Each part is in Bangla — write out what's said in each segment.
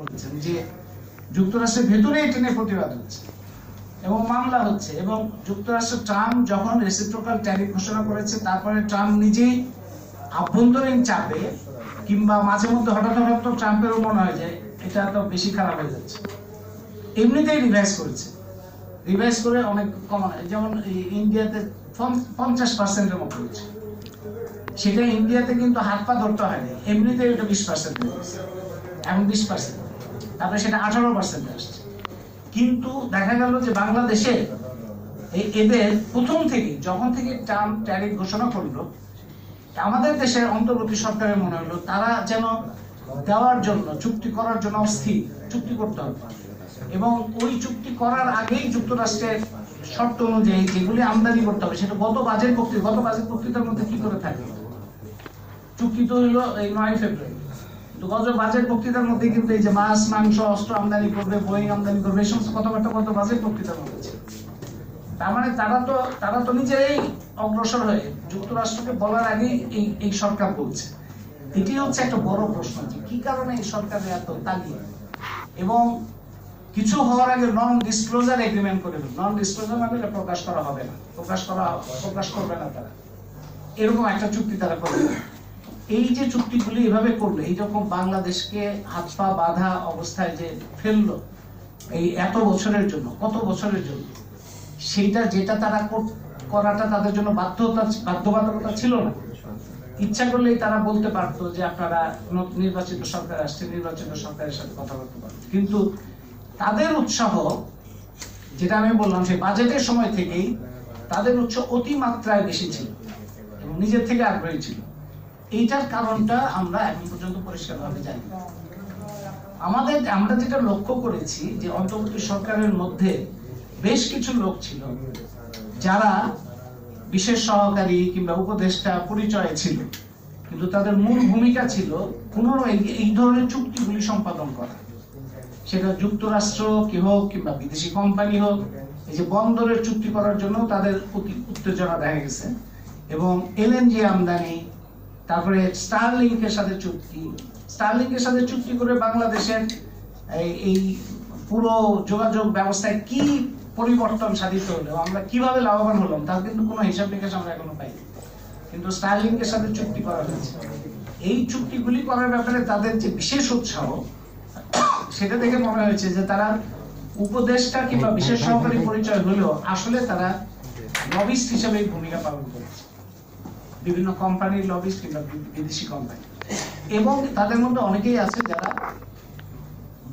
বলেছেন যে যুক্তরাষ্ট্রের ভেতরে এটা নিয়ে প্রতিবাদ হচ্ছে এবং মামলা হচ্ছে, এবং যুক্তরাষ্ট্রের ট্রাম্প যখন রেসিপ্রোকাল ট্যারিফ ঘোষণা করেছে তারপরে ট্রাম্প নিজেই আভ্যন্তরীণ চাপে কিংবা মাঝে মধ্যে হঠাৎ হঠাৎ তো ট্রাম্পেরও মনে হয় যে এটা তো বেশি খারাপ হয়ে যাচ্ছে, এমনিতেই রিভাইজ করেছে, রিভাইজ করে অনেক কমানো, যেমন ইন্ডিয়াতে 50%-এর মতো হয়েছে, সেটা ইন্ডিয়াতে কিন্তু হাত পা ধরতে হয়নি, এমনিতেই ওটা 20% হয়ে গেছে, এখন 20%, তারপরে সেটা 18% আসছে। কিন্তু দেখা গেল যে বাংলাদেশে এদের প্রথম থেকে যখন থেকে ট্রাম্প ট্যারিফ ঘোষণা করলো, আমাদের দেশের অন্তর্বর্তী সরকারের মনে হলো তারা যেন দেওয়ার জন্য চুক্তি করার জন্য অস্থির, চুক্তি করতে হবে, এবং ওই চুক্তি করার আগেই যুক্তরাষ্ট্রের শর্ত অনুযায়ী যেগুলি আমদানি করতে হবে সেটা গত বাজেট বক্তৃতার মধ্যে কি করে থাকে, চুক্তি তো হইলো এই 9 ফেব্রুয়ারি, কিন্তু গত বাজেট বক্তৃতার মধ্যে কিন্তু এই যে মাছ মাংস অস্ত্র আমদানি করবে, বোয়িং আমদানি করবে, এই সমস্ত কথাবার্তা গত বাজেট বক্তৃতার মধ্যে ছিল। তার মানে তারা তো নিজেরাই অগ্রসর হয়ে যুক্তরাষ্ট্রকে বলার আগেই এই সরকার বলছে। এটি হচ্ছে একটা বড় প্রশ্ন যে কি কারণে এই সরকারের এত তাগিদ, এবং কিছু হওয়ার আগে নন ডিসক্লোজার এগ্রিমেন্ট করে দিল, নন ডিসক্লোজার মানে এটা প্রকাশ করা হবে না, প্রকাশ করবে না তারা, এরকম একটা চুক্তি তারা করবে। এই যে চুক্তিগুলি এভাবে করলো, এইরকম বাংলাদেশকে হাত পা বাঁধা অবস্থায় যে ফেললো এই এত বছরের জন্য, কত বছরের জন্য, সেইটা যেটা তারা করাটা তাদের জন্য বাধ্যবাধকতা ছিল না। ইচ্ছা করলেই তারা বলতে পারতো যে আপনারা নির্বাচিত সরকার আসছে, নির্বাচিত সরকারের সাথে কথা বলতে পারতো, কিন্তু তাদের উৎসাহ, যেটা আমি বললাম সেই বাজেটের সময় থেকেই তাদের উৎসাহ অতিমাত্রায় বেশি ছিল এবং নিজের থেকে আগ্রহী ছিল। এইটার কারণটা আমরা এখন পর্যন্ত পরিষ্কারভাবে জানি। আমরা যেটা লক্ষ্য করেছি যে অন্তর্বর্তী সরকারের মধ্যে বেশ কিছু লোক ছিল যারা বিশেষ সহকারী কিংবা উপদেষ্টা পরিচয়ে ছিল, কিন্তু তাদের মূল ভূমিকা ছিল পুনরায় এই ধরনের চুক্তিগুলি সম্পাদন করা, সেটা যুক্তরাষ্ট্র কি হোক কিংবা বিদেশি কোম্পানি হোক। এই যে বন্দরের চুক্তি করার জন্য তাদের উত্তেজনা দেখা গেছে, এবং এলএনজি আমদানি, তারপরে স্টারলিংকের সাথে চুক্তি করে বাংলাদেশের এই পুরো যোগাযোগ ব্যবস্থায় কি পরিবর্তন সাধিত হলো, আমরা কিভাবে লাভবান হলাম তার কিন্তু কোনো হিসাব নিকাশ আমরা এখনো পাইনি, কিন্তু স্টারলিংকের সাথে চুক্তি করা হয়েছে। এই চুক্তিগুলি করার ব্যাপারে তাদের যে বিশেষ উৎসাহ, সেটা দেখে মনে হয়েছে যে তারা উপদেষ্টা কিংবা বিশেষ সহকারী পরিচয় হলেও আসলে তারা লবিস্ট হিসেবে ভূমিকা পালন করেছে, বিভিন্ন কোম্পানির লবিস্ট কিংবা বিদেশি কোম্পানি, এবং তাদের মধ্যে অনেকেই আছে যারা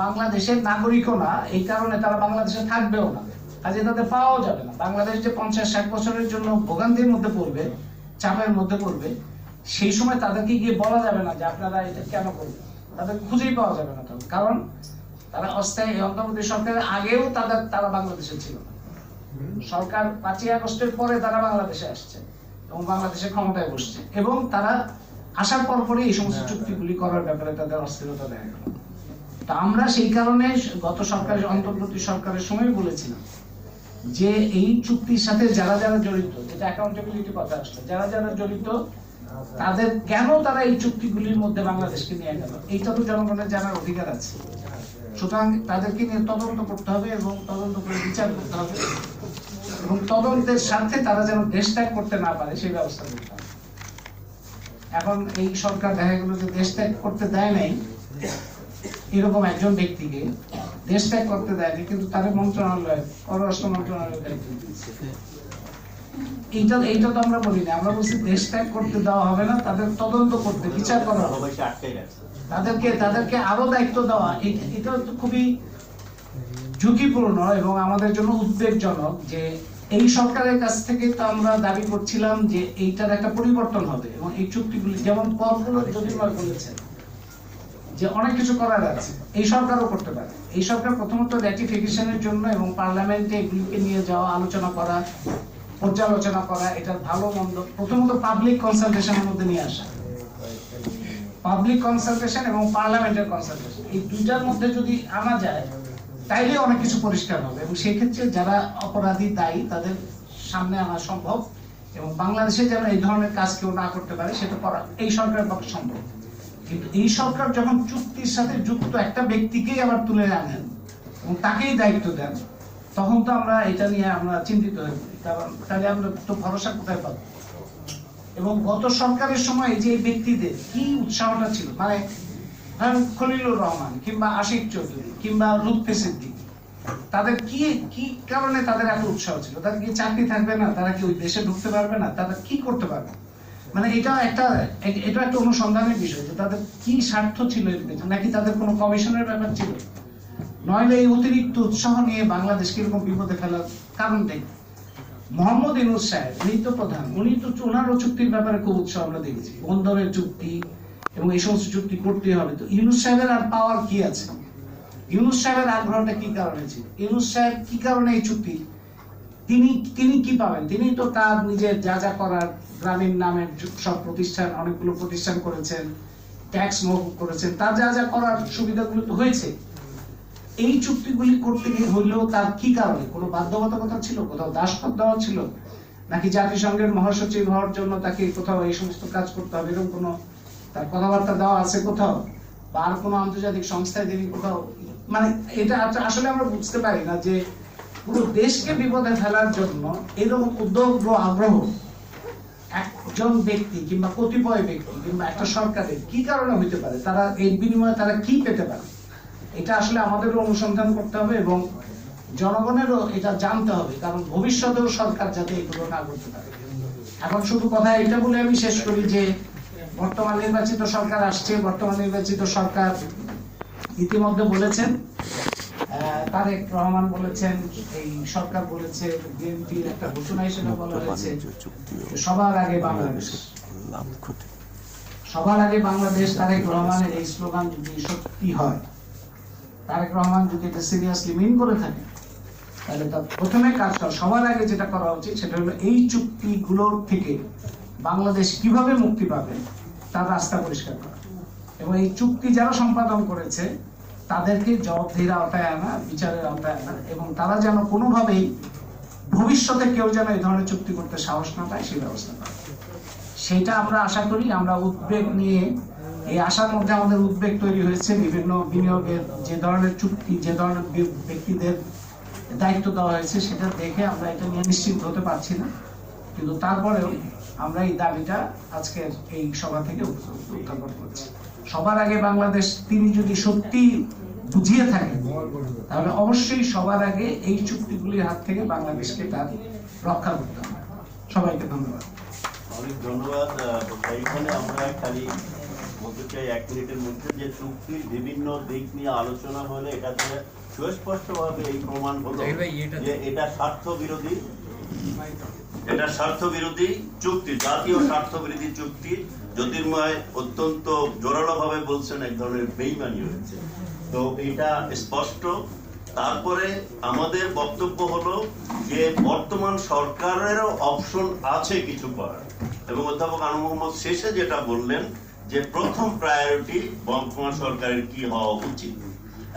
বাংলাদেশের নাগরিকও না, এই কারণে তারা বাংলাদেশে থাকবেও না, কাজে তাদের পাওয়াও যাবে না। বাংলাদেশ যে 50-60 বছরের জন্য ভোগান্তির মধ্যে পড়বে, চাপের মধ্যে পড়বে, সেই সময় তাদেরকে গিয়ে বলা যাবে না যে আপনারা এটা কেন করবেন, তাদের খুঁজেই পাওয়া যাবে না, কারণ তারা অস্থায়ী অন্তর্বর্তী সরকারের আগেও তারা বাংলাদেশে ছিল না, সরকার 5ই আগস্টের পরে তারা বাংলাদেশে আসছে এবং বাংলাদেশের ক্ষমতায় বসছে, এবং তারা আসার পরপরই এই সমস্ত চুক্তিগুলি করার ব্যাপারে তাদের অস্থিরতা দেখা গেল। তা আমরা সেই কারণে গত সরকারের অন্তর্বর্তী সরকারের সময় বলেছিলাম যে এই চুক্তির সাথে যারা যারা জড়িত, যেটা অ্যাকাউন্টেবিলিটি কথা আসলো, যারা যারা জড়িত তাদের কেন তারা এই চুক্তিগুলির মধ্যে বাংলাদেশকে নিয়ে গেল, এইটা তো জনগণের জানার অধিকার আছে। সুতরাং তাদেরকে নিয়ে তদন্ত করতে হবে এবং তদন্ত করে বিচার করতে হবে, এবং তদন্তের সাথে তারা যেন দেশ ত্যাগ করতে না পারে সেই ব্যবস্থা করতে হবে। এখন এই সরকার দেখা গেল যে দেশ ত্যাগ করতে দেয় নাই এরকম একজন ব্যক্তিকে, দেশ ত্যাগ করতে দেয়নি, কিন্তু তাদের মন্ত্রণালয়, পররাষ্ট্র মন্ত্রণালয় দায়িত্ব দিয়েছে। এইটা তো আমরা বলি না, আমরা বলছি দেশ ত্যাগ করতে দেওয়া হবে না, তাদের তদন্ত করতে, বিচার করা হবে, তাদেরকে আরো দায়িত্ব দেওয়া। এটা তো খুবই ঝুঁকিপূর্ণ এবং আমাদের জন্য উদ্বেগজনক যে এই সরকারের কাছ থেকে তো আমরা দাবি করছিলাম যে এইটার একটা পরিবর্তন হবে, এবং এই চুক্তিগুলি যেমন পদগুলো যদি বলেছেন যে অনেক কিছু করার আছে, এই সরকারও করতে পারে। এই সরকার প্রথমত র্যাটিফিকেশনের জন্য এবং পার্লামেন্টে এগুলিকে নিয়ে যাওয়া, আলোচনা করা, পর্যালোচনা করা, এটার ভালো মন্দ প্রথমত পাবলিক কনসালটেশনের মধ্যে নিয়ে আসা, পাবলিক কনসালটেশন এবং পার্লামেন্টের কনসালটেশন, এই দুইটার মধ্যে যদি আনা যায় তাইলে অনেক কিছু পরিষ্কার হবে, এবং সেই ক্ষেত্রে যারা অপরাধী দায়ী তাদের সামনে আনা সম্ভব, এবং বাংলাদেশে যেন এই ধরনের কাজ কেউ না করতে পারে সেটা করা এই সরকারের পক্ষে সম্ভব। কিন্তু এই সরকার যখন চুক্তির সাথে যুক্ত একটা ব্যক্তিকেই আবার তুলে আনেন এবং তাকেই দায়িত্ব দেন, তখন তো আমরা এটা নিয়ে আমরা চিন্তিত হয়ে পড়ি। কারণ তাহলে আমরা তো ভরসা কোথায় পাবো? এবং গত সরকারের সময় যে ব্যক্তিদের কি উৎসাহটা ছিল, মানে খলিলুর রহমান কিংবা আশিক চৌধুরী কিংবা লুৎফে সিদ্দিকী, তাদের কি কি কারণে তাদের এত উৎসাহ ছিল? তাদের কি চাকরি থাকবে না? তারা কি ওই দেশে ঢুকতে পারবে না? তারা কি করতে পারবে? মানে এটা একটা অনুসন্ধানের বিষয় যে তাদের কি স্বার্থ ছিল এর পেছনে, নাকি তাদের কোনো কমিশনের ব্যাপার ছিল? নইলে এই অতিরিক্ত উৎসাহ নিয়ে বাংলাদেশকে এরকম বিপদে ফেলার কারণটাই। মোহাম্মদ ইউনূস সাহেব, উনি তো প্রধান, উনি তো ওনারও চুক্তির ব্যাপারে খুব উৎসাহ আমরা দেখেছি, বন্দরের চুক্তি এবং এই সমস্ত চুক্তি করতে হবে। তো ইউনূস সাহেবের আর পাওয়ার কি আছে? ইউনূস সাহেবের আগ্রহটা কি কারণে ছিল? ইউনূস সাহেব কি কারণে এই চুক্তি, তিনি কি পাবেন? তিনি তো তার নিজের যা যা করার, গ্রামীণ নামের সব প্রতিষ্ঠান, অনেকগুলো প্রতিষ্ঠান করেছেন, ট্যাক্স মওকুফ করেছেন, তার যা যা করার সুবিধাগুলো তো হয়েছে। এই চুক্তিগুলি করতে গিয়ে হইলেও তার কি কারণে? কোনো বাধ্যবাধকতা ছিল? কোথাও দাসপথ দেওয়া ছিল? নাকি জাতিসংঘের মহাসচিব হওয়ার জন্য তাকে কোথাও এই সমস্ত কাজ করতে হবে, এরকম কোনো তার কথাবার্তা দেওয়া আছে কোথাও? বা আর কোনো আন্তর্জাতিক সংস্থায় তিনি কোথাও, মানে এটা আসলে আমরা বুঝতে পারি না যে পুরো দেশকে বিপদে ফেলার জন্য এরকম উদ্যোগ আগ্রহ একজন ব্যক্তি কিংবা কতিপয় ব্যক্তি কিংবা একটা সরকারের কি কারণে হইতে পারে? তারা এর বিনিময়ে তারা কি পেতে পারে? এটা আসলে আমাদেরও অনুসন্ধান করতে হবে এবং জনগণেরও এটা জানতে হবে, কারণ ভবিষ্যতেও সরকার যাতে এগুলো না করতে পারে। এখন শুধু কথা এটা বলে আমি শেষ করি যে বর্তমান নির্বাচিত সরকার আসছে, বর্তমান নির্বাচিত সরকার ইতিমধ্যে বলেছেন, তারেক রহমান বলেছেন, এই সরকার বলেছে, বিএনপির একটা ঘোষণা হিসেবে বলা হয়েছে সবার আগে বাংলাদেশ, সবার আগে বাংলাদেশ। তারেক রহমানের এই স্লোগান যদি সত্যি হয়, তারেক রহমান যদি এটা সিরিয়াসলি মিন করে থাকে, তাহলে তার প্রথমে কাজটা সবার আগে যেটা করা উচিত সেটা হলো এই চুক্তিগুলোর থেকে বাংলাদেশ কিভাবে মুক্তি পাবে তার রাস্তা পরিষ্কার করা, এবং এই চুক্তি যারা সম্পাদন করেছে তাদেরকে জবাবদিহির আওতায় আনা, বিচারের আওতায় আনা, এবং তারা যেন কোনোভাবেই ভবিষ্যতে কেউ যেন এই ধরনের চুক্তি করতে সাহস না পায় সেই ব্যবস্থা করা। সেটা আমরা আশা করি। আমরা উদ্বেগ নিয়ে, এই আশার মধ্যে আমাদের উদ্বেগ তৈরি হয়েছে বিভিন্ন বিনিয়োগের যে ধরনের চুক্তি, যে ধরনের ব্যক্তিদের দায়িত্ব দেওয়া হয়েছে, সেটা দেখে আমরা এটা নিয়ে নিশ্চিন্ত হতে পারছি না। কিন্তু তারপরেও আমরা এই দাবিটা আজকের এই সভা থেকে উত্থাপন করছি। সবার আগে বাংলাদেশ, তিনি যদি সত্যি বুঝিয়ে থাকেন তাহলে অবশ্যই সবার আগে এই চুক্তিগুলির হাত থেকে বাংলাদেশকে তার রক্ষা করতে হবে। সবাইকে ধন্যবাদ। অনেক ধন্যবাদ। এইখানে আমরা খালি বলতে চাই 1 মিনিটের মধ্যে যে চুক্তির বিভিন্ন দিক নিয়ে আলোচনা হলে এটাতে সুস্পষ্টভাবে এই প্রমাণ হলো যে এটা স্বার্থ বিরোধী, এটা স্বার্থ বিরোধী চুক্তি, জাতীয় স্বার্থ বিরোধী চুক্তি। জ্যোতির্ময় অত্যন্ত জোরালো ভাবে বলছেন এক ধরনের বেইমানি হয়েছে, তো এটা স্পষ্ট। তারপরে আমাদের বক্তব্য হলো যে বর্তমান সরকারেরও অপশন আছে কিছু করার, এবং অধ্যাপক আনু মোহাম্মদ শেষে যেটা বললেন যে প্রথম প্রায়োরিটি বর্তমান সরকারের কি হওয়া উচিত।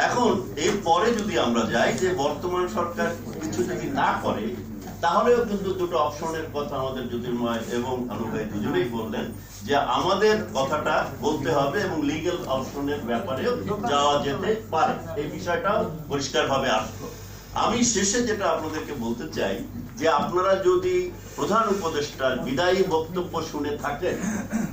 এখন এরপরে যদি আমরা যাই যে বর্তমান সরকার কিছু যদি না করে, তাহলেও কিন্তু দুটো অপশনের কথা আমাদের জ্যোতির্ময় এবং আনু ভাই দুজনেই বললেন যে আমাদের কথাটা বলতে হবে এবং লিগ্যাল অপশনের ব্যাপারেও যাওয়া যেতে পারে, এই বিষয়টাও পরিষ্কারভাবে আসলো। আমি শেষে যেটা আপনাদেরকে বলতে চাই যে আপনারা যদি প্রধান উপদেষ্টার বিদায়ী বক্তব্য শুনে থাকেন,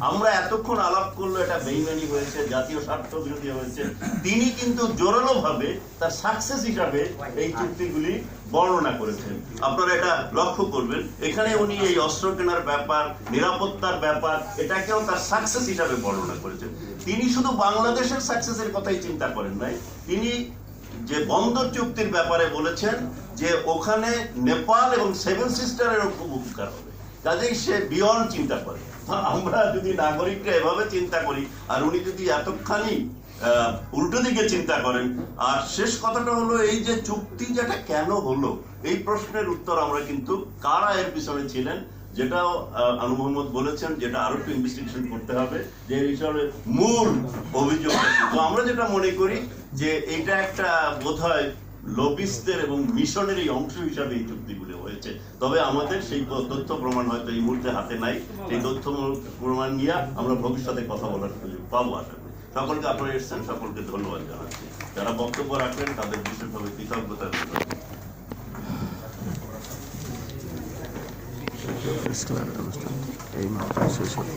আমরা এতক্ষণ আলাপ করলো এটা বেইমানি হয়েছে, জাতীয় স্বার্থ বিরোধী হয়েছে, তিনি কিন্তু জোরালো ভাবে তার সাকসেস হিসাবে এই চুক্তিগুলি বর্ণনা করেছেন। আপনারা এটা লক্ষ্য করবেন, এখানে উনি এই অস্ত্র কেনার ব্যাপার, নিরাপত্তার ব্যাপার, এটাকেও তার সাকসেস হিসাবে বর্ণনা করেছেন। তিনি শুধু বাংলাদেশের সাকসেসের কথাই চিন্তা করেন নাই, তিনি যে বন্দর চুক্তির ব্যাপারে বলেছেন যে ওখানে নেপাল এবং 7 সিস্টারেরও খুব উপকার হবে, কাজেই সে বিয়ন্ড চিন্তা করে। আমরা যদি নাগরিকরা এভাবে চিন্তা করি আর উনি যদি এতখানি উল্টো দিকে চিন্তা করেন। আর শেষ কথাটা হলো এই যে চুক্তি যেটা কেন হলো, এই প্রশ্নের উত্তর আমরা কিন্তু কারা এর পিছনে ছিলেন, যেটাও আনু মোহাম্মদ বলেছেন, যেটা আরো একটু ইনভেস্টিগেশন করতে হবে যে এই বিষয়ে মূল অভিযোগ। তো আমরা যেটা মনে করি যে এটা একটা বোধহয় লবিস্টদের এবং মিশনেরই অংশ হিসাবে এই চুক্তিগুলো হয়েছে। তবে আমাদের সেই তথ্য প্রমাণ হয়তো এই মুহূর্তে হাতে নাই, সেই তথ্য প্রমাণ নিয়ে আমরা ভবিষ্যতে কথা বলার সুযোগ পাবো আশা করি। সকলকে আপনারা এসেছেন, সকলকে ধন্যবাদ জানাচ্ছি। যারা বক্তব্য রাখলেন তাদের বিশেষভাবে কৃতজ্ঞতা জানাচ্ছি। এই মাত্র শেষ হলো।